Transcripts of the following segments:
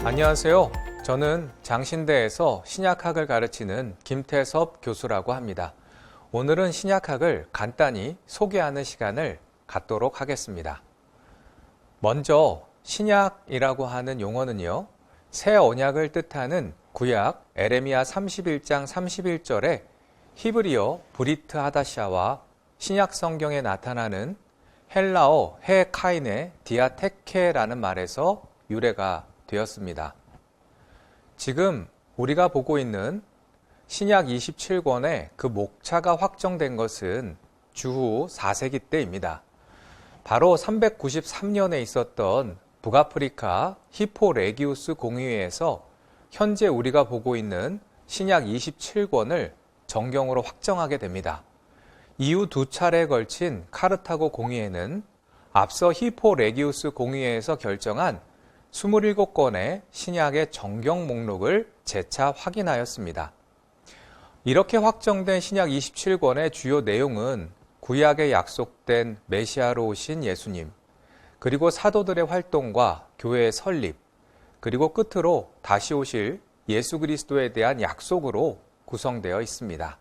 안녕하세요. 저는 장신대에서 신약학을 가르치는 김태섭 교수라고 합니다. 오늘은 신약학을 간단히 소개하는 시간을 갖도록 하겠습니다. 먼저 신약이라고 하는 용어는요, 새 언약을 뜻하는 구약 에레미야 31장 31절에 히브리어 브리트 하다샤와 신약 성경에 나타나는 헬라어 헤카인의 디아테케라는 말에서 유래가 되었습니다. 지금 우리가 보고 있는 신약 27권의 그 목차가 확정된 것은 주후 4세기 때입니다. 바로 393년에 있었던 북아프리카 히포레기우스 공의회에서 현재 우리가 보고 있는 신약 27권을 정경으로 확정하게 됩니다. 이후 두 차례에 걸친 카르타고 공의회는 앞서 히포레기우스 공의회에서 결정한 27권의 신약의 정경 목록을 재차 확인하였습니다. 이렇게 확정된 신약 27권의 주요 내용은 구약에 약속된 메시아로 오신 예수님, 그리고 사도들의 활동과 교회의 설립, 그리고 끝으로 다시 오실 예수 그리스도에 대한 약속으로 구성되어 있습니다.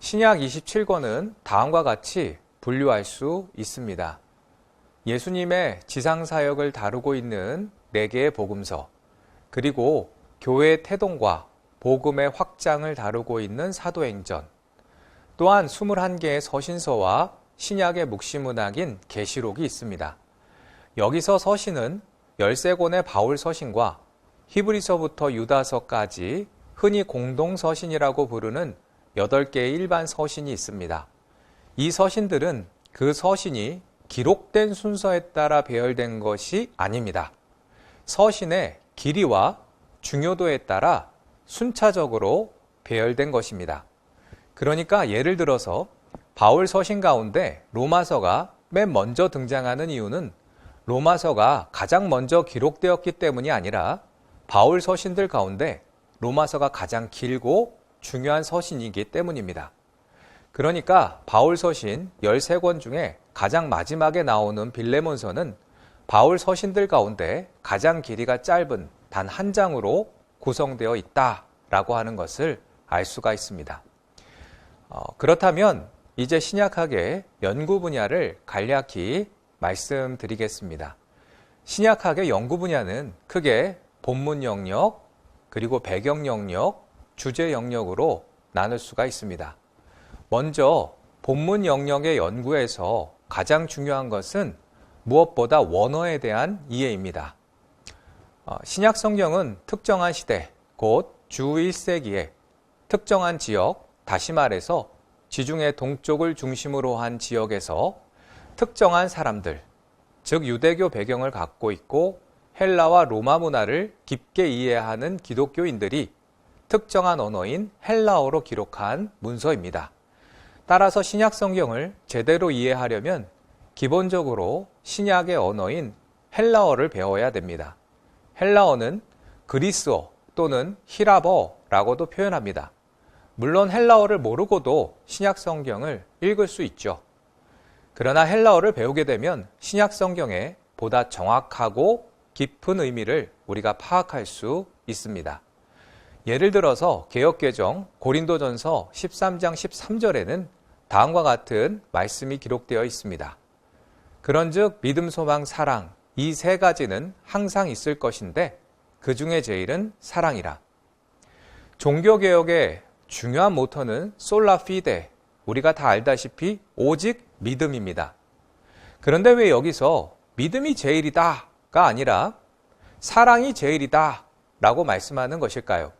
신약 27권은 다음과 같이 분류할 수 있습니다. 예수님의 지상사역을 다루고 있는 4개의 복음서, 그리고 교회의 태동과 복음의 확장을 다루고 있는 사도행전, 또한 21개의 서신서와 신약의 묵시문학인 계시록이 있습니다. 여기서 서신은 13권의 바울 서신과 히브리서부터 유다서까지 흔히 공동서신이라고 부르는 8개의 일반 서신이 있습니다. 이 서신들은 그 서신이 기록된 순서에 따라 배열된 것이 아닙니다. 서신의 길이와 중요도에 따라 순차적으로 배열된 것입니다. 그러니까 예를 들어서 바울 서신 가운데 로마서가 맨 먼저 등장하는 이유는 로마서가 가장 먼저 기록되었기 때문이 아니라 바울 서신들 가운데 로마서가 가장 길고 중요한 서신이기 때문입니다. 그러니까 바울 서신 13권 중에 가장 마지막에 나오는 빌레몬서는 바울 서신들 가운데 가장 길이가 짧은 단 한 장으로 구성되어 있다라고 하는 것을 알 수가 있습니다. 그렇다면 이제 신약학의 연구 분야를 간략히 말씀드리겠습니다. 신약학의 연구 분야는 크게 본문 영역, 그리고 배경 영역, 주제 영역으로 나눌 수가 있습니다. 먼저 본문 영역의 연구에서 가장 중요한 것은 무엇보다 원어에 대한 이해입니다. 신약 성경은 특정한 시대, 곧 주 1세기에 특정한 지역, 다시 말해서 지중해 동쪽을 중심으로 한 지역에서 특정한 사람들, 즉 유대교 배경을 갖고 있고 헬라와 로마 문화를 깊게 이해하는 기독교인들이 특정한 언어인 헬라어로 기록한 문서입니다. 따라서 신약 성경을 제대로 이해하려면 기본적으로 신약의 언어인 헬라어를 배워야 됩니다. 헬라어는 그리스어 또는 히랍어라고도 표현합니다. 물론 헬라어를 모르고도 신약 성경을 읽을 수 있죠. 그러나 헬라어를 배우게 되면 신약 성경에 보다 정확하고 깊은 의미를 우리가 파악할 수 있습니다. 예를 들어서 개역개정 고린도전서 13장 13절에는 다음과 같은 말씀이 기록되어 있습니다. 그런즉 믿음, 소망, 사랑 이 세 가지는 항상 있을 것인데 그 중에 제일은 사랑이라. 종교개혁의 중요한 모토는 솔라 피데, 우리가 다 알다시피 오직 믿음입니다. 그런데 왜 여기서 믿음이 제일이다가 아니라 사랑이 제일이다 라고 말씀하는 것일까요?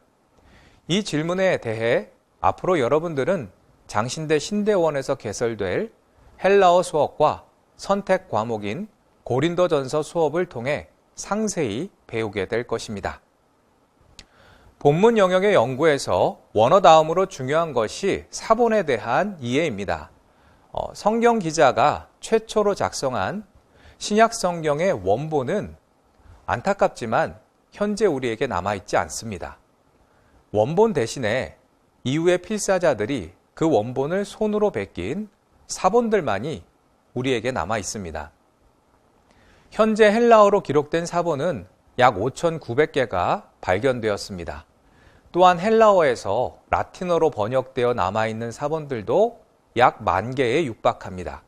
이 질문에 대해 앞으로 여러분들은 장신대 신대원에서 개설될 헬라어 수업과 선택 과목인 고린도전서 수업을 통해 상세히 배우게 될 것입니다. 본문 영역의 연구에서 원어 다음으로 중요한 것이 사본에 대한 이해입니다. 성경 기자가 최초로 작성한 신약 성경의 원본은 안타깝지만 현재 우리에게 남아있지 않습니다. 원본 대신에 이후의 필사자들이 그 원본을 손으로 베낀 사본들만이 우리에게 남아 있습니다. 현재 헬라어로 기록된 사본은 약 5,900개가 발견되었습니다. 또한 헬라어에서 라틴어로 번역되어 남아있는 사본들도 약 10,000개에 육박합니다.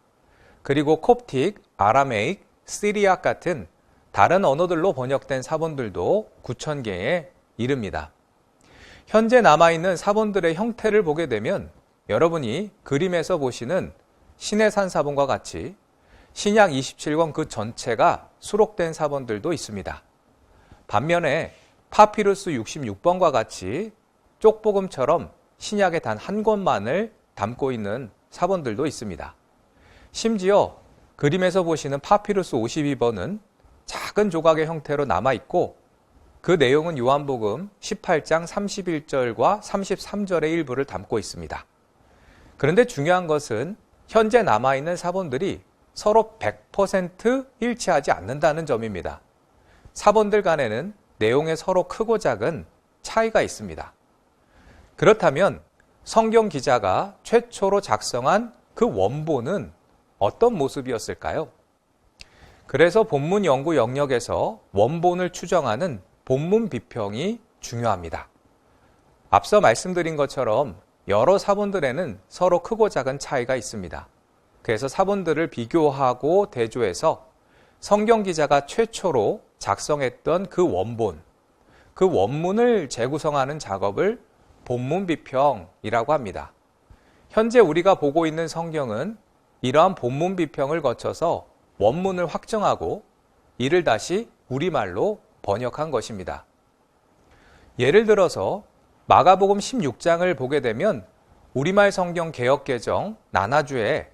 그리고 콥틱, 아라메익, 시리악 같은 다른 언어들로 번역된 사본들도 9,000개에 이릅니다. 현재 남아있는 사본들의 형태를 보게 되면 여러분이 그림에서 보시는 시내산 사본과 같이 신약 27권 그 전체가 수록된 사본들도 있습니다. 반면에 파피루스 66번과 같이 쪽복음처럼 신약의 단 한 권만을 담고 있는 사본들도 있습니다. 심지어 그림에서 보시는 파피루스 52번은 작은 조각의 형태로 남아있고 그 내용은 요한복음 18장 31절과 33절의 일부를 담고 있습니다. 그런데 중요한 것은 현재 남아있는 사본들이 서로 100% 일치하지 않는다는 점입니다. 사본들 간에는 내용에 서로 크고 작은 차이가 있습니다. 그렇다면 성경 기자가 최초로 작성한 그 원본은 어떤 모습이었을까요? 그래서 본문 연구 영역에서 원본을 추정하는 본문 비평이 중요합니다. 앞서 말씀드린 것처럼 여러 사본들에는 서로 크고 작은 차이가 있습니다. 그래서 사본들을 비교하고 대조해서 성경 기자가 최초로 작성했던 그 원본, 그 원문을 재구성하는 작업을 본문 비평이라고 합니다. 현재 우리가 보고 있는 성경은 이러한 본문 비평을 거쳐서 원문을 확정하고 이를 다시 우리말로 번역한 것입니다. 예를 들어서 마가복음 16장을 보게 되면 우리말 성경 개역개정 나나주에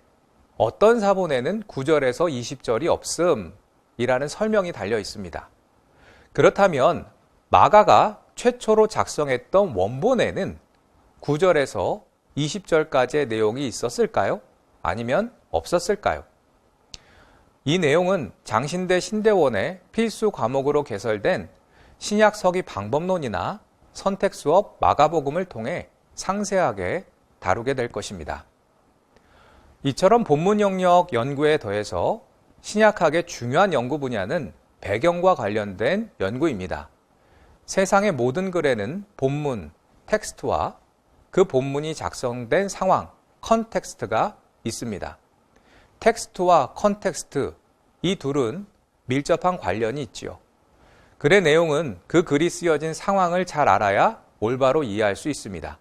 어떤 사본에는 9절에서 20절이 없음이라는 설명이 달려 있습니다. 그렇다면 마가가 최초로 작성했던 원본에는 9절에서 20절까지의 내용이 있었을까요? 아니면 없었을까요? 이 내용은 장신대 신대원의 필수 과목으로 개설된 신약 서기 방법론이나 선택 수업 마가복음을 통해 상세하게 다루게 될 것입니다. 이처럼 본문 영역 연구에 더해서 신약학의 중요한 연구 분야는 배경과 관련된 연구입니다. 세상의 모든 글에는 본문, 텍스트와 그 본문이 작성된 상황, 컨텍스트가 있습니다. 텍스트와 컨텍스트, 이 둘은 밀접한 관련이 있지요. 글의 내용은 그 글이 쓰여진 상황을 잘 알아야 올바로 이해할 수 있습니다.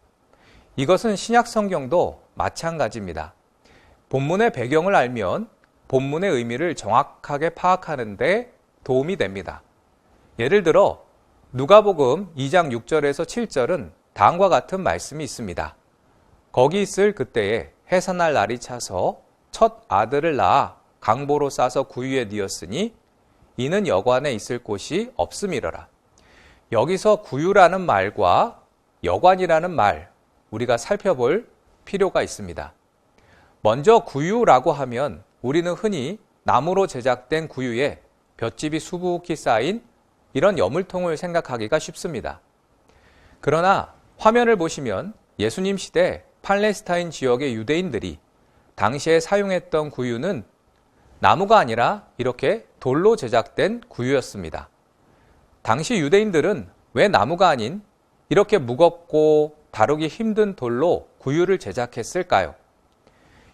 이것은 신약 성경도 마찬가지입니다. 본문의 배경을 알면 본문의 의미를 정확하게 파악하는 데 도움이 됩니다. 예를 들어 누가복음 2장 6절에서 7절은 다음과 같은 말씀이 있습니다. 거기 있을 그때에 해산할 날이 차서 첫 아들을 낳아 강보로 싸서 구유에 뉘었으니 이는 여관에 있을 곳이 없음이러라. 여기서 구유라는 말과 여관이라는 말 우리가 살펴볼 필요가 있습니다. 먼저 구유라고 하면 우리는 흔히 나무로 제작된 구유에 볏짚이 수북히 쌓인 이런 여물통을 생각하기가 쉽습니다. 그러나 화면을 보시면 예수님 시대 팔레스타인 지역의 유대인들이 당시에 사용했던 구유는 나무가 아니라 이렇게 돌로 제작된 구유였습니다. 당시 유대인들은 왜 나무가 아닌 이렇게 무겁고 다루기 힘든 돌로 구유를 제작했을까요?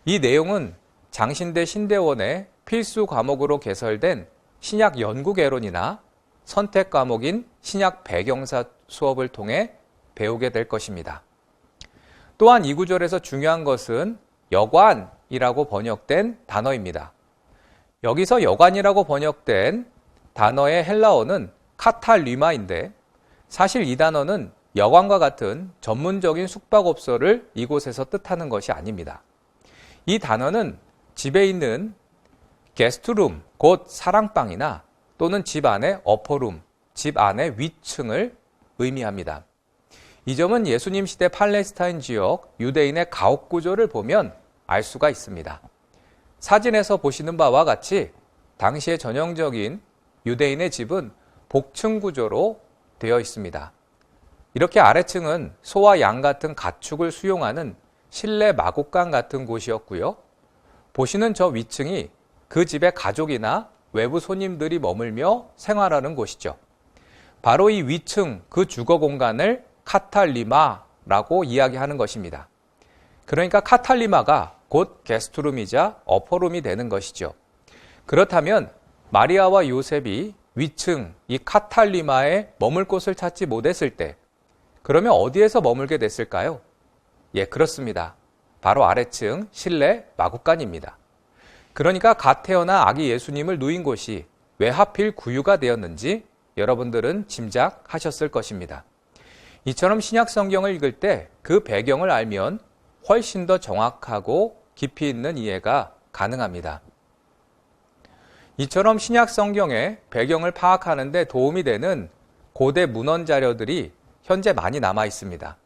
이 내용은 장신대 신대원의 필수 과목으로 개설된 신약 연구개론이나 선택 과목인 신약 배경사 수업을 통해 배우게 될 것입니다. 또한 이 구절에서 중요한 것은 여관이라고 번역된 단어입니다. 여기서 여관이라고 번역된 단어의 헬라어는 카탈리마인데 사실 이 단어는 여관과 같은 전문적인 숙박업소를 이곳에서 뜻하는 것이 아닙니다. 이 단어는 집에 있는 게스트룸, 곧 사랑방이나 또는 집 안의 어퍼룸, 집 안의 위층을 의미합니다. 이 점은 예수님 시대 팔레스타인 지역 유대인의 가옥 구조를 보면 알 수가 있습니다. 사진에서 보시는 바와 같이 당시의 전형적인 유대인의 집은 복층 구조로 되어 있습니다. 이렇게 아래층은 소와 양 같은 가축을 수용하는 실내 마곡간 같은 곳이었고요. 보시는 저 위층이 그 집의 가족이나 외부 손님들이 머물며 생활하는 곳이죠. 바로 이 위층 그 주거 공간을 카탈리마라고 이야기하는 것입니다. 그러니까 카탈리마가 곧 게스트룸이자 어퍼룸이 되는 것이죠. 그렇다면 마리아와 요셉이 위층 이 카탈리마에 머물 곳을 찾지 못했을 때 그러면 어디에서 머물게 됐을까요? 예, 그렇습니다. 바로 아래층 실내 마구간입니다. 그러니까 갓 태어난 아기 예수님을 누인 곳이 왜 하필 구유가 되었는지 여러분들은 짐작하셨을 것입니다. 이처럼 신약 성경을 읽을 때 그 배경을 알면 훨씬 더 정확하고 깊이 있는 이해가 가능합니다. 이처럼 신약 성경의 배경을 파악하는 데 도움이 되는 고대 문헌 자료들이 현재 많이 남아 있습니다.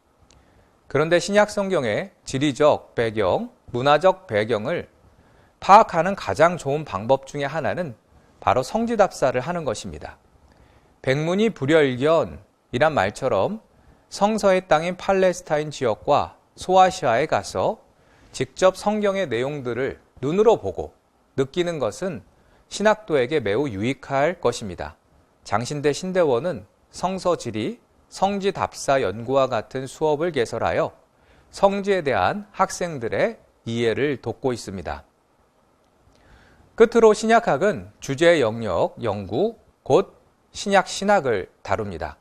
그런데 신약 성경의 지리적 배경, 문화적 배경을 파악하는 가장 좋은 방법 중에 하나는 바로 성지답사를 하는 것입니다. 백문이 불여일견이란 말처럼 성서의 땅인 팔레스타인 지역과 소아시아에 가서 직접 성경의 내용들을 눈으로 보고 느끼는 것은 신학도에게 매우 유익할 것입니다. 장신대 신대원은 성서지리, 성지답사 연구와 같은 수업을 개설하여 성지에 대한 학생들의 이해를 돕고 있습니다. 끝으로 신약학은 주제 영역, 연구, 곧 신약 신학을 다룹니다.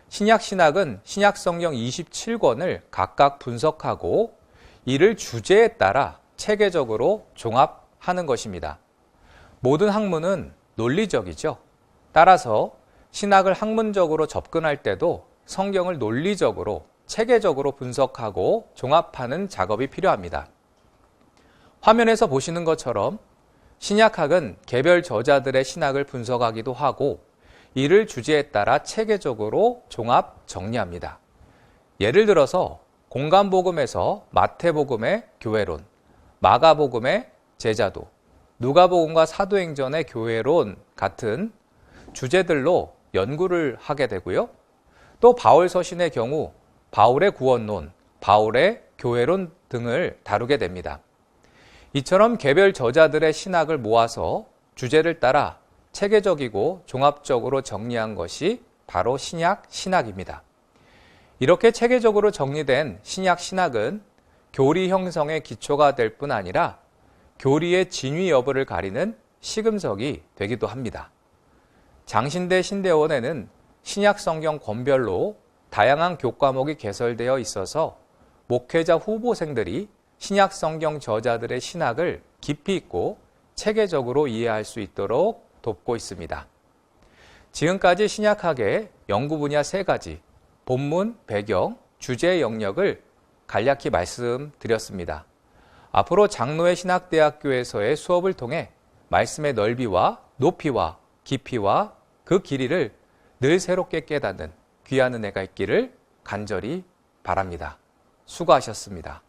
신약 신학은 신약 성경 27권을 각각 분석하고 이를 주제에 따라 체계적으로 종합하는 것입니다. 모든 학문은 논리적이죠. 따라서 신학을 학문적으로 접근할 때도 성경을 논리적으로 체계적으로 분석하고 종합하는 작업이 필요합니다. 화면에서 보시는 것처럼 신약학은 개별 저자들의 신학을 분석하기도 하고 이를 주제에 따라 체계적으로 종합 정리합니다. 예를 들어서 공간복음에서 마태복음의 교회론, 마가복음의 제자도, 누가복음과 사도행전의 교회론 같은 주제들로 연구를 하게 되고요. 또 바울서신의 경우 바울의 구원론, 바울의 교회론 등을 다루게 됩니다. 이처럼 개별 저자들의 신학을 모아서 주제를 따라 체계적이고 종합적으로 정리한 것이 바로 신약 신학입니다. 이렇게 체계적으로 정리된 신약 신학은 교리 형성의 기초가 될 뿐 아니라 교리의 진위 여부를 가리는 시금석이 되기도 합니다. 장신대 신대원에는 신약 성경 권별로 다양한 교과목이 개설되어 있어서 목회자 후보생들이 신약 성경 저자들의 신학을 깊이 있고 체계적으로 이해할 수 있도록 돕고 있습니다. 지금까지 신약학의 연구 분야 3가지, 본문, 배경, 주제 영역을 간략히 말씀드렸습니다. 앞으로 장로의 신학대학교에서의 수업을 통해 말씀의 넓이와 높이와 깊이와 그 길이를 늘 새롭게 깨닫는 귀한 은혜가 있기를 간절히 바랍니다. 수고하셨습니다.